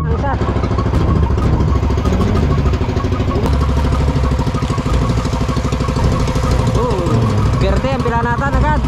Isa. Verde ang bilanatan agad.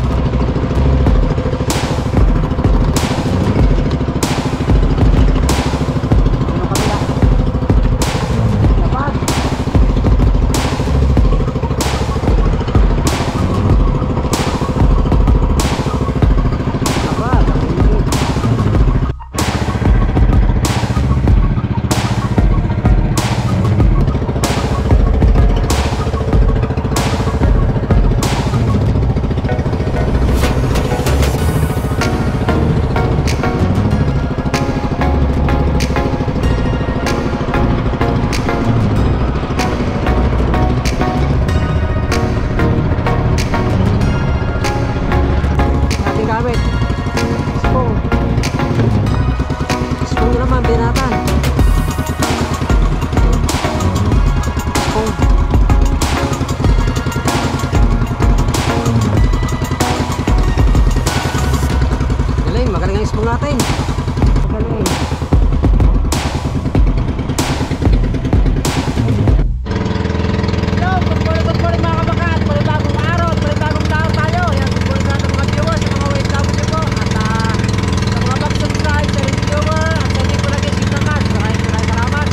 Natin. Magaling. Hello, good morning mga kabakat. Panibagong araw, panibagong tao tayo. Yan, good morning sa ating mga viewers, sa mga OFW po. At sa mga back-subscribe, sa ring viewer, at sa hindi ko lagi sinakat. Maraming salamat.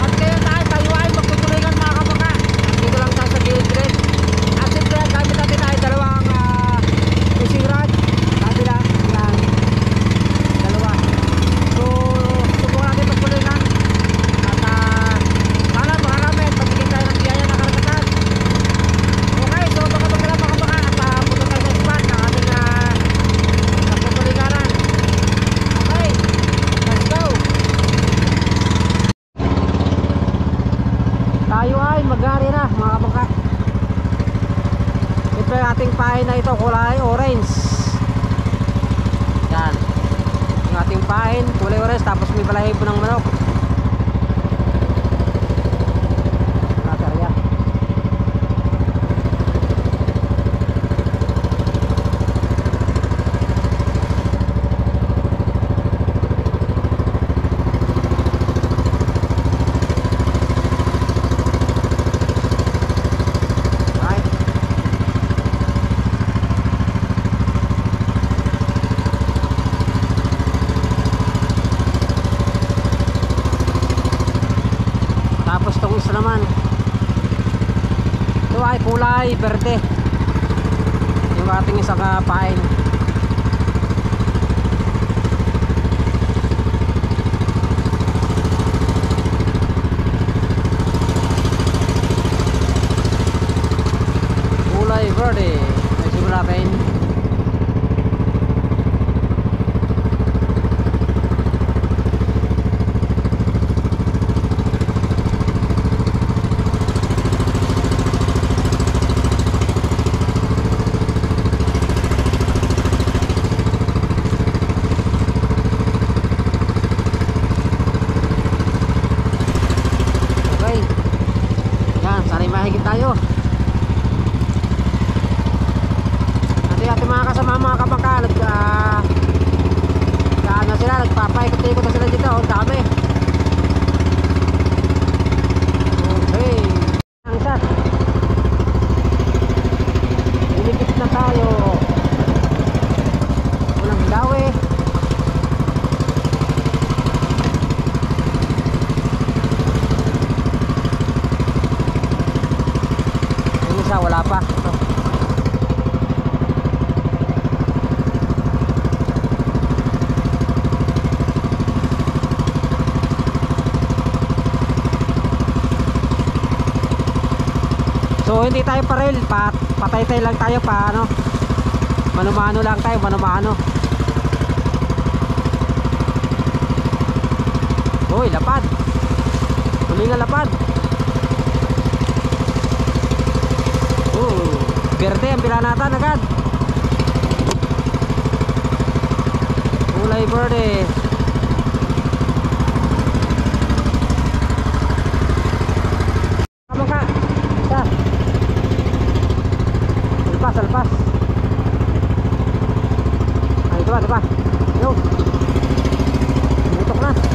At ngayon tayo ay magtutulingan mga kabakat. Dito lang tayo sa gilid. At siyempre, gamit natin ay dalawang fishing rod. Kabila. Tayo ay mag-ari na mga kabangka. Ito yung ating pain na ito, kulay orange. Yan. Yung ating pain, kulay orange, tapos may balahibo ng manok. Tapos itong isa naman, ito ay kulay verde, yung ating isang pain. Kulay verde, ay simula natin. Mahigit tayo. Nanti ating mga kasama mga kabangka saan na sila, nagpapaikot-ikot na sila dito. Ang dami. Okay, ang isa iligit na tayo. Walang gawe. Wala pa. So hindi tayo parel, patay-tay lang tayo pa ano. Mano-mano lang tayo, mano-mano. Uy, lapad. Huli nga lapad. Verde ang bilanatan agad. Kulay verde. Kamu kak. Isa. Lepas, lepas. Nah, itu lah. Yuk. Tutup na.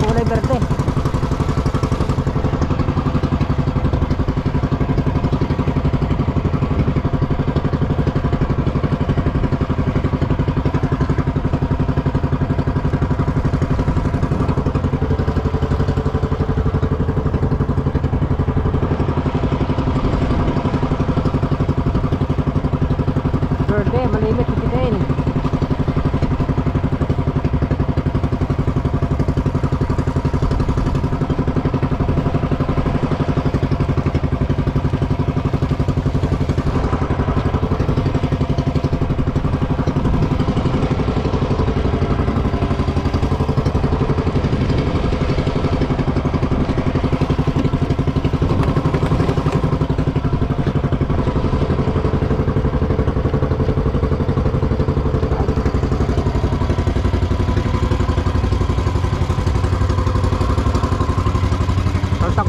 kulay berde. Berde, malimit ipitin.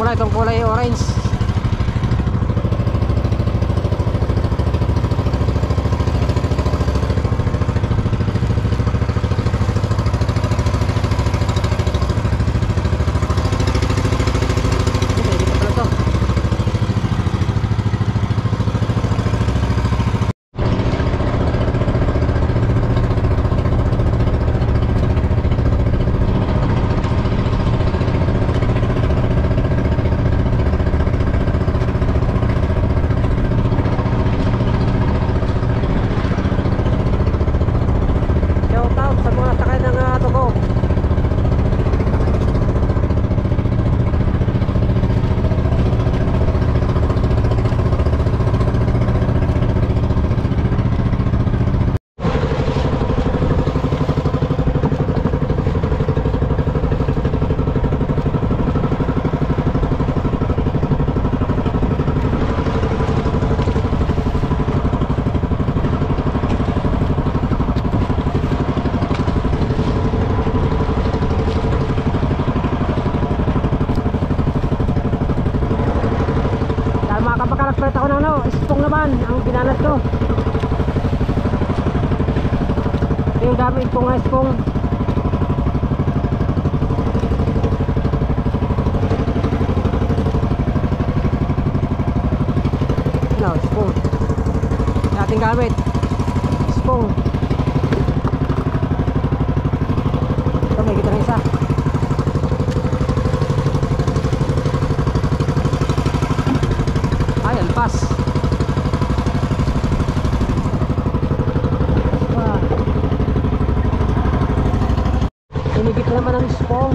Itong kulay orange. Nagpalit ako ng spong naman ang binalat ko. Ito yung dami spong na spong. Spong ating gamit, spong. Ito may kita na isa. Ay, alpas. Inigit naman ang spong.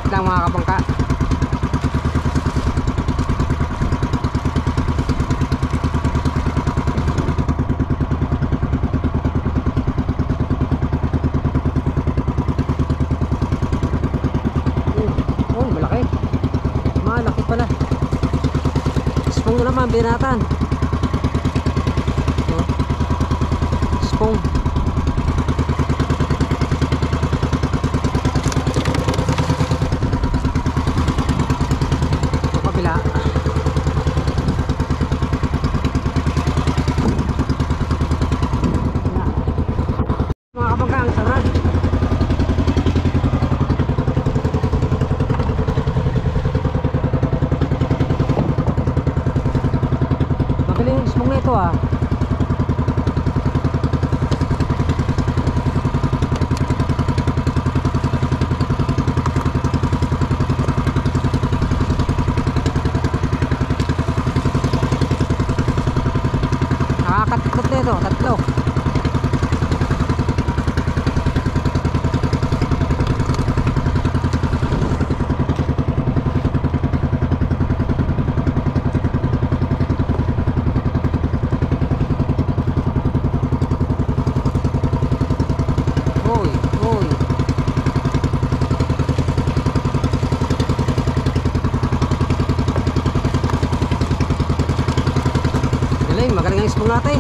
Lang mga kabangka. Oh, malaki. Malaki pala. Spong naman binatan. Oh. Spong. Mga kabangka, ang sarad. Magaling yung spong na ito ah. Nakakatikot na ito, tatlo. Magaling ang spong natin.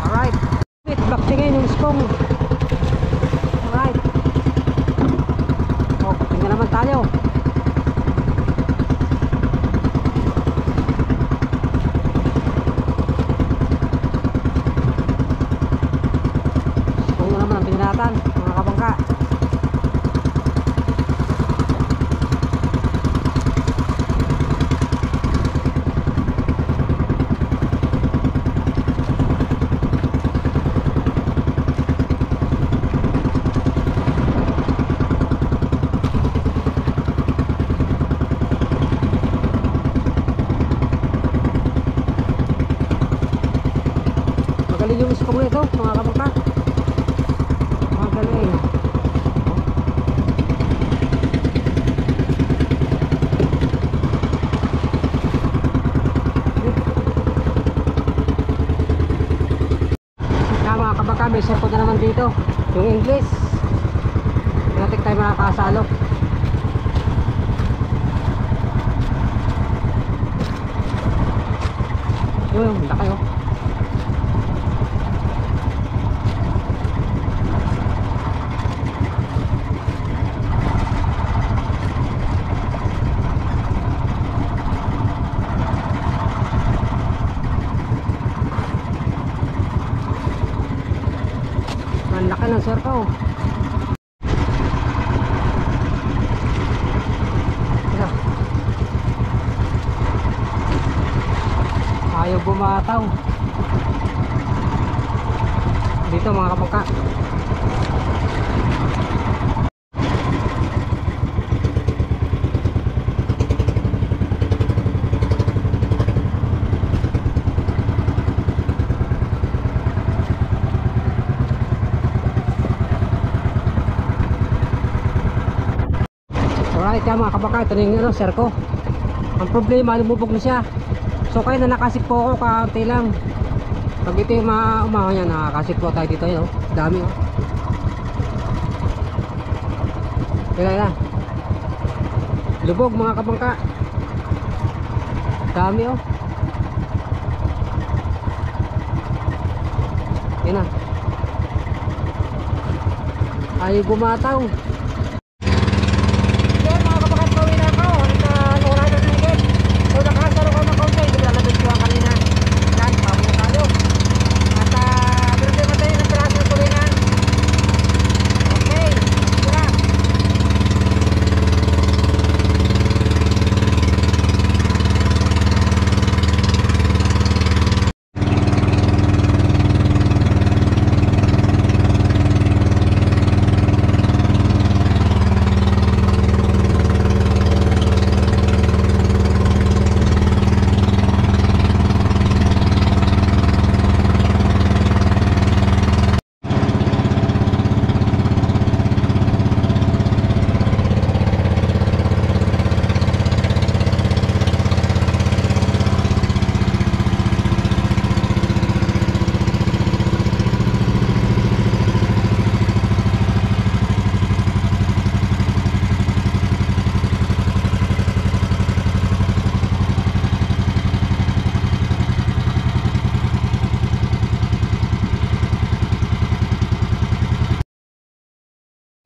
Alright, back tingin yung Ispong. Alright. Oh, tingnan naman tayo. Ispong naman ang pinilatan, mga kabangka. Magaling yung ispong nito, mga kabangka. Magaling. Mga kabangka, may serpo na naman dito. Yung English. Natik tayo makakasalo. Yun, hindi kayo. Ang laki ng serko. Ayaw bumataw. Dito mga kabangka. Alright yan mga kabangka, ito na yung serko. Ang problema, lumubog na siya. So kaya na nakasik po ako, kaunti lang. Pag ito yung umaha niya, nakakasik po tayo dito yun. Dami oh. Kaya na. Lubog mga kabangka. Dami oh. Yan na. Ayaw bumataw.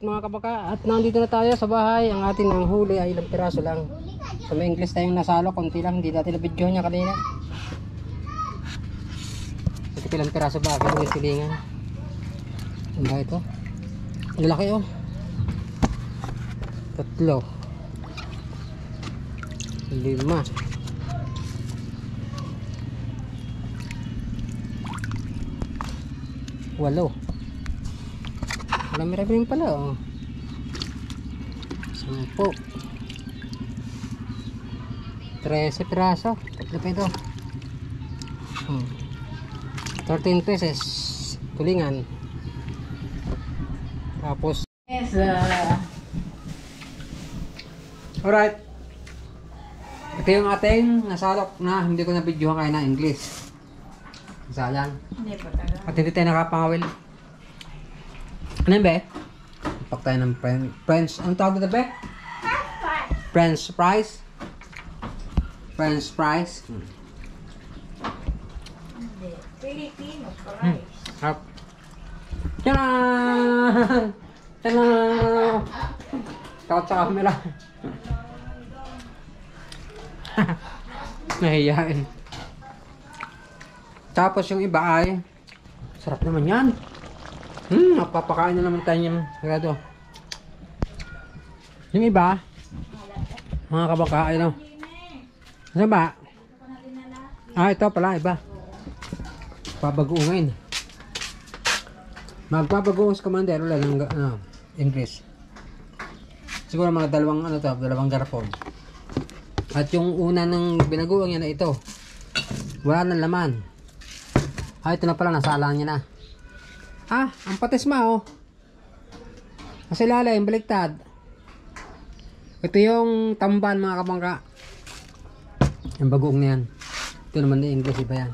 Mga kabaka, at nandito na tayo sa bahay. Ang atin ang huli ay ilang piraso lang. So may English tayong nasalo, konti lang, hindi natin na-video niya kanina. Ito ilang piraso ba, akin yung silingan. Ano ba ito? Ang laki oh. 3, 4, 5, 8. Marami-rami rin pala oh. 10, 13 piraso. Tatlo pa ito. 13 pesos tulingan. Tapos yes, alright, ito yung ating nasalok na hindi ko na videohan kayo na English. Sayang. At hindi tayo nakapangawil. Ano yun, be? Ipak tayo ng French. Anong tawag dito, be? French fries. French fries. Hindi. Filipino fries. Harap. Tcharam! Tcharam! Takot sa camera. Nahiyain. Tapos yung iba ay sarap naman yan. Napapakain na naman tayo yung gado. Yung iba mga kabaka, ano? Ano ba? Ito pala, iba. Pabagoongin. Magpabagoong sa commander, wala ng English. Siguro mga dalawang garapon. At yung una ng binagoong yan na ito. Wala nang laman. Ito na pala, nasa alang niya na. Ang patis oh. Nasa ilalim, baliktad. Ito yung tamban mga kabangka. Yung bagoong na yan. Ito naman na English, iba yan.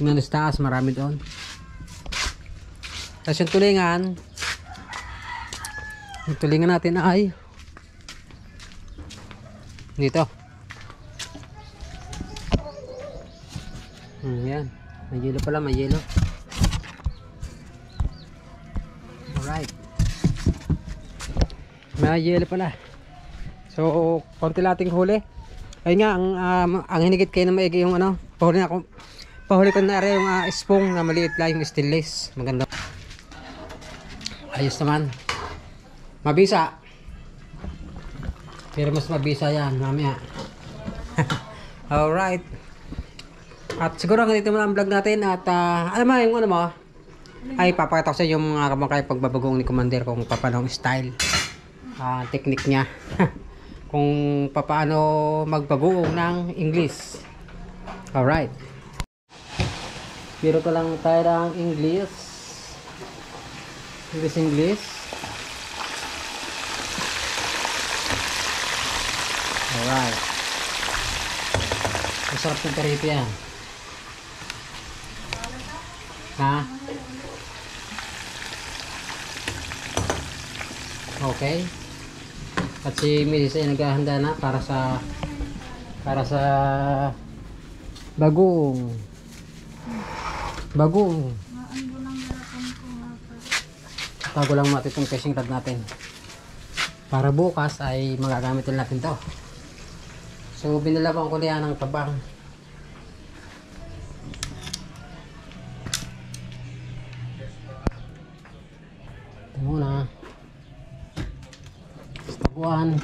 Yung nasa taas, marami doon. Tapos yung tulingan. Yung tulingan natin ay dito. Yan. May yelo pala, may yelo. Alright. May yelo pala. So, konti lating huli. Ayun nga, ang hinigit kayo na maigi yung pahuli ko na rin yung spoon na maliit lang, yung stainless. Maganda. Ayos naman. Mabisa. Pero mas mabisa yan, mamaya. Alright. At siguro ganito mo ang vlog natin. At alam mo, yung ay papakita ko sa inyo yung mga kamakay pagbabagoong ni Commander kung paano style. Technique niya. Kung paano magbagoong ng English. Alright. Biro ko lang tayo ng English. English. Alright. Masarap ng perito yan. Okay. At si Mrs. ay naghahanda na para sa bagoong. Tago lang natin itong fishing rod natin. Para bukas ay magagamit natin to. So binalaban ko niya ng tabang. Ito muna. Tabuan.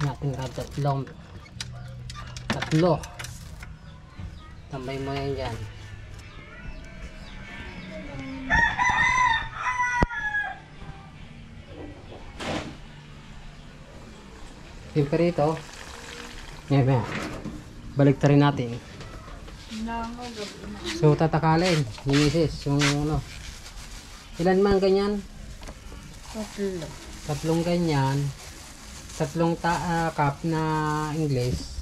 Natin tatlo. Tambay mo yan dyan. Siyempre ito, balik rin natin. So tatakalin, Misis, yung ilan man ganyan? Tatlong ganyan. Tatlong cup na English.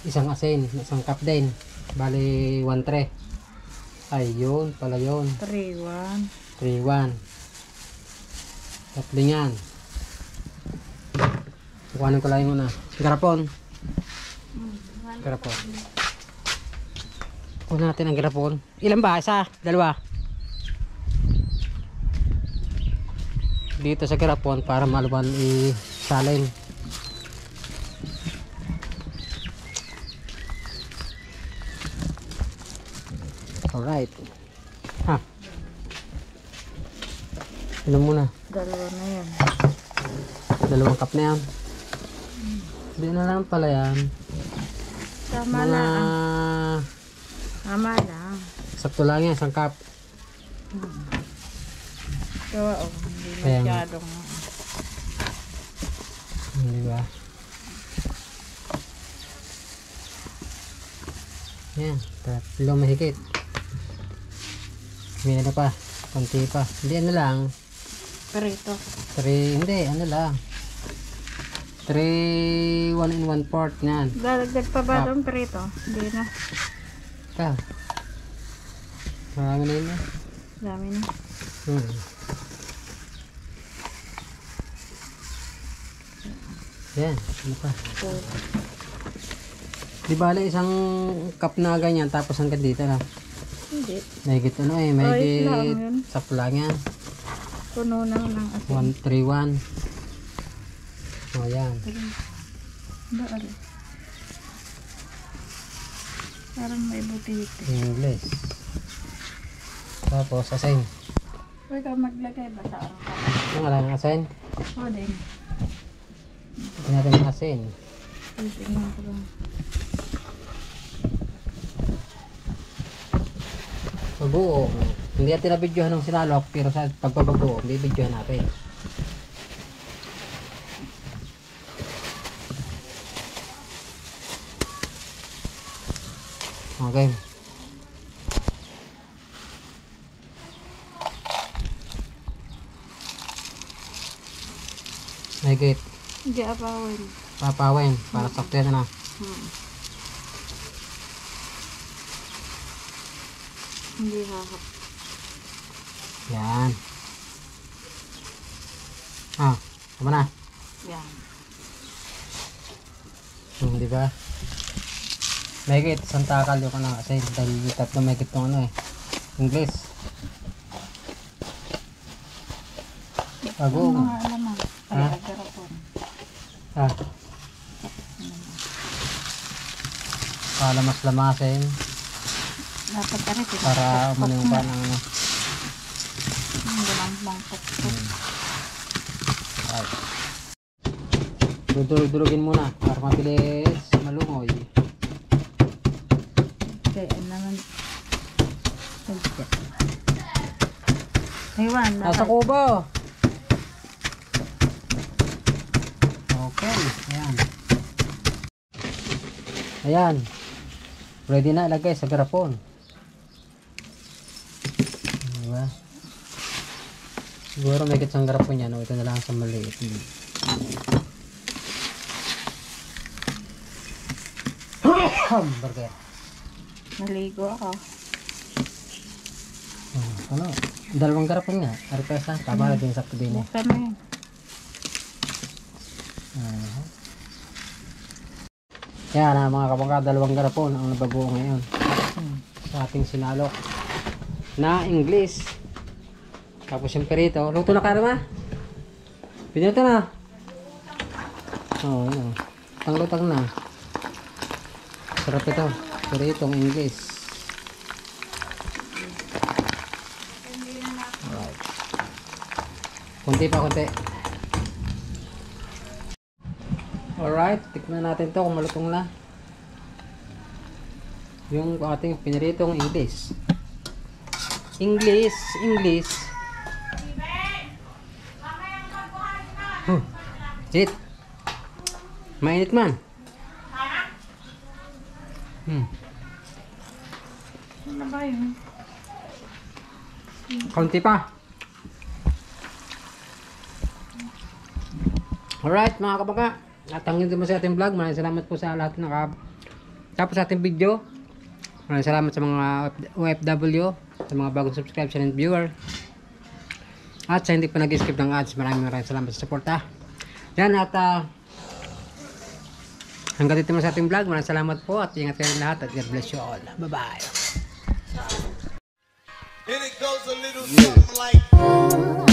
Isang asin. Isang cup din. Bali 1-3. Ayun, pala yun. 3-1. Tatlo yan. Kukuhanin ko lang muna. Garapon. Kukuha natin ang garapon. Ilan ba? Isa? Dalawa? Dito sa garapon para maluban i-salin. Alright. Ilan muna? Dalawa na yan. Dalawang cup na yan. Hindi na lang pala yan. Tama lang. Tama lang. Sakto lang yan, isang cup. Gawa hindi masyadong. Hindi ba? Yan, tatlong mahigit. May ano pa, konti pa. Hindi ano lang. Perito. 3, hindi, ano lang. 3, 1 1/4 yan. Dadagdag pa ba doon perito? Hindi na. Marami na yun eh. Dami na. Yan, ano pa? Di bale isang cup na ganyan tapos hanggang dito na. Hindi. Mahigit ano eh, Ayos lang mahigit yun. sakto lang yan. Puno na ng asin. 131. O yan. Ba, ano? Parang may buti-buti. English. Tapos asin. Huwag ka maglagay ba sa araw? Ano lang asin? O din. Ito natin yung asin. Titignan ko lang. Pagbuo. Hindi natin na-videohan ng sinalok pero sa pagpapabuo, hindi videohan natin. Okay. Mahigit. Hindi apawin. Papawin para sakto yan na. Hindi hahap. Yan. Ah, tama na. Yan. Di ba? Mahigit, isang takal yung ano kasi dahil yung tatlo mahigit yung ano eh. English. Bago. Mga alaman. Ha? Ay, agarapon. Ah. Para mas lamasin. Dapat tarik. Para umano pa ng ano. Hindi lang pukpuk. Right. Durugin muna para mabilis malungoy. Kaya naman. Aywan. Nasa kubo. Okay, ayan. Ayan. Ready na ilagay sa garapon. Diba? Siguro may kitsang garapon yan. O, ito na lang sa maliit. Hamburger. Naligo ako. Ano? Dalawang garapon nga. Request lang. Tama na din sakto din eh. Buksan mo yun. Yan mga kapangka, dalawang garapon ang nabago ngayon sa ating sinalok na English. Tapos yung perito. Luto na ka naman? Pinito na. Oo, yun. Tang-lutang na. Sarap ito. Peritong English. Alright. Kunti pa, kunti. Alright, tikman natin to kung malutong na. Yung ating piniritong English. English. Sit. Mainit man. Ano ba yun? Kaunti pa. Alright mga kabaka. At hanggang dito sa ating vlog. Maraming salamat po sa lahat na tapos sa ating video. Maraming salamat sa mga OFW, sa mga bagong subscriber and viewer. At sa hindi pa nag-skip ng ads, maraming salamat sa suporta. Yan at hanggang dito sa ating vlog. Maraming salamat po at ingat kayo lahat at God bless you all. Bye-bye. And it goes a little something like